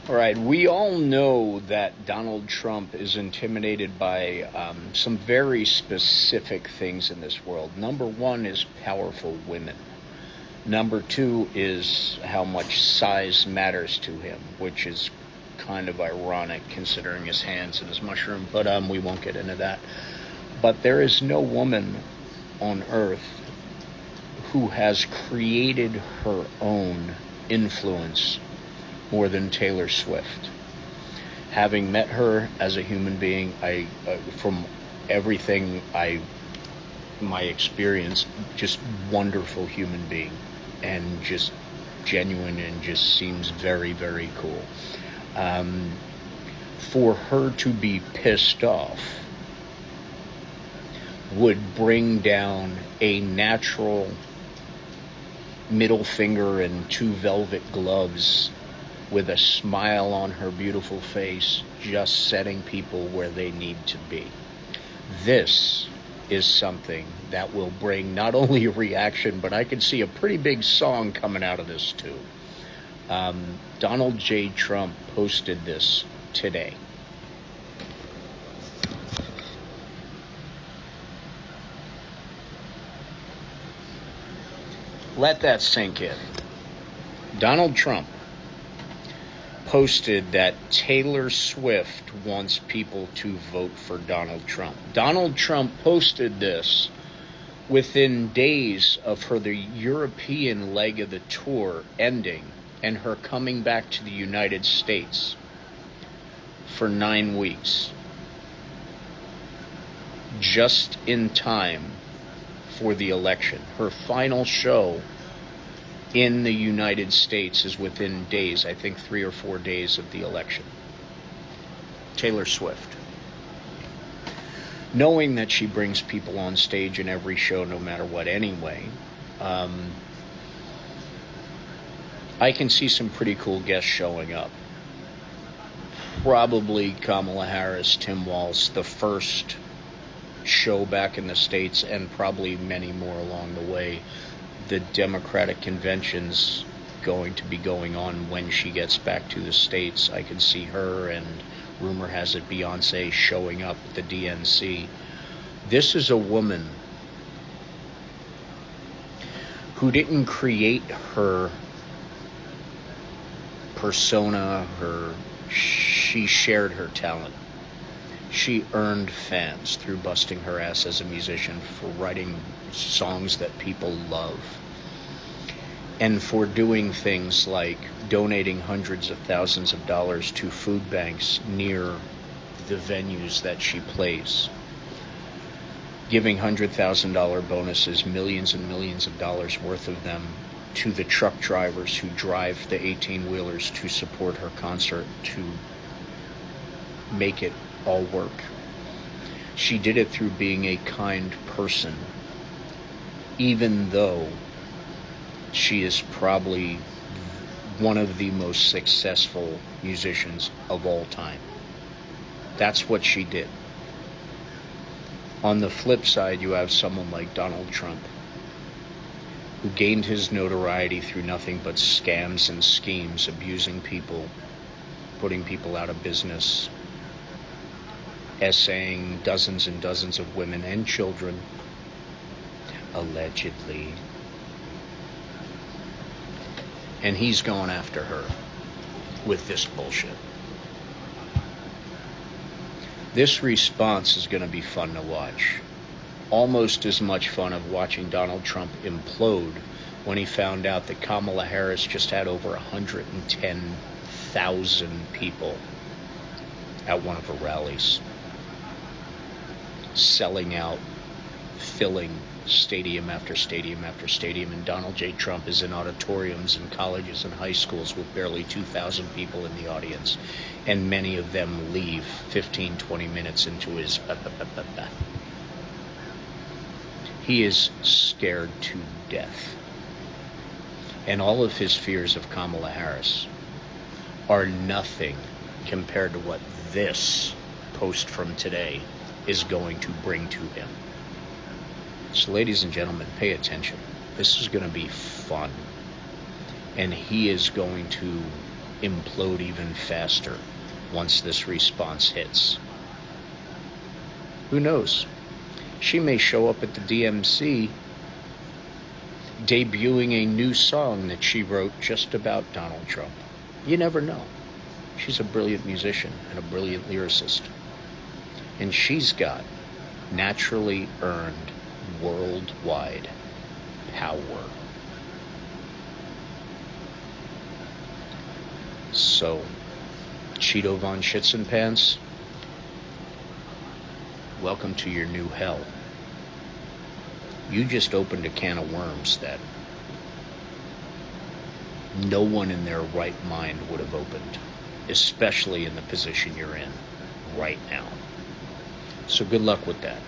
All right, we all know that Donald Trump is intimidated by some very specific things in this world. Number one is powerful women. Number two is how much size matters to him, which is kind of ironic considering his hands and his mushroom, but we won't get into that. But there is no woman on earth who has created her own influence more than Taylor Swift. Having met her as a human being, from everything my experience, just wonderful human being, and just genuine, and just seems very, very cool. For her to be pissed off would bring down a natural middle finger and two velvet gloves with a smile on her beautiful face, just setting people where they need to be. This is something that will bring not only a reaction, but I can see a pretty big song coming out of this too. Donald J. Trump posted this today. Let that sink in. Donald Trump posted that Taylor Swift wants people to vote for Donald Trump. Donald Trump posted this within days of the European leg of the tour ending and her coming back to the United States for 9 weeks, just in time for the election. Her final show in the United States is within days, I think 3 or 4 days of the election. Taylor Swift. Knowing that she brings people on stage in every show no matter what anyway, I can see some pretty cool guests showing up. Probably Kamala Harris, Tim Walz, the first show back in the States, and probably many more along the way. The Democratic convention's going to be going on when she gets back to the States. I can see her, and rumor has it Beyonce showing up at the DNC. This is a woman who didn't create her persona, she shared her talent. She earned fans through busting her ass as a musician, for writing songs that people love, and for doing things like donating hundreds of thousands of dollars to food banks near the venues that she plays, giving $100,000 bonuses, millions and millions of dollars worth of them, to the truck drivers who drive the 18-wheelers to support her concert, to make it all work. She did it through being a kind person, even though she is probably one of the most successful musicians of all time. That's what she did. On the flip side, you have someone like Donald Trump, who gained his notoriety through nothing but scams and schemes, abusing people, putting people out of business, essaying dozens and dozens of women and children, allegedly. And he's going after her with this bullshit. This response is going to be fun to watch. Almost as much fun of watching Donald Trump implode when he found out that Kamala Harris just had over 110,000 people at one of her rallies, selling out, filling stadium after stadium after stadium, and Donald J. Trump is in auditoriums and colleges and high schools with barely 2,000 people in the audience, and many of them leave 15, 20 minutes into his He is scared to death. And all of his fears of Kamala Harris are nothing compared to what this post from today is going to bring to him. So, ladies and gentlemen, pay attention. This is going to be fun. And he is going to implode even faster once this response hits. Who knows? She may show up at the DMC debuting a new song that she wrote just about Donald Trump. You never know. She's a brilliant musician and a brilliant lyricist. And she's got naturally earned worldwide power. So, Cheeto Von Schitzenpants, welcome to your new hell. You just opened a can of worms that no one in their right mind would have opened, especially in the position you're in right now. So good luck with that.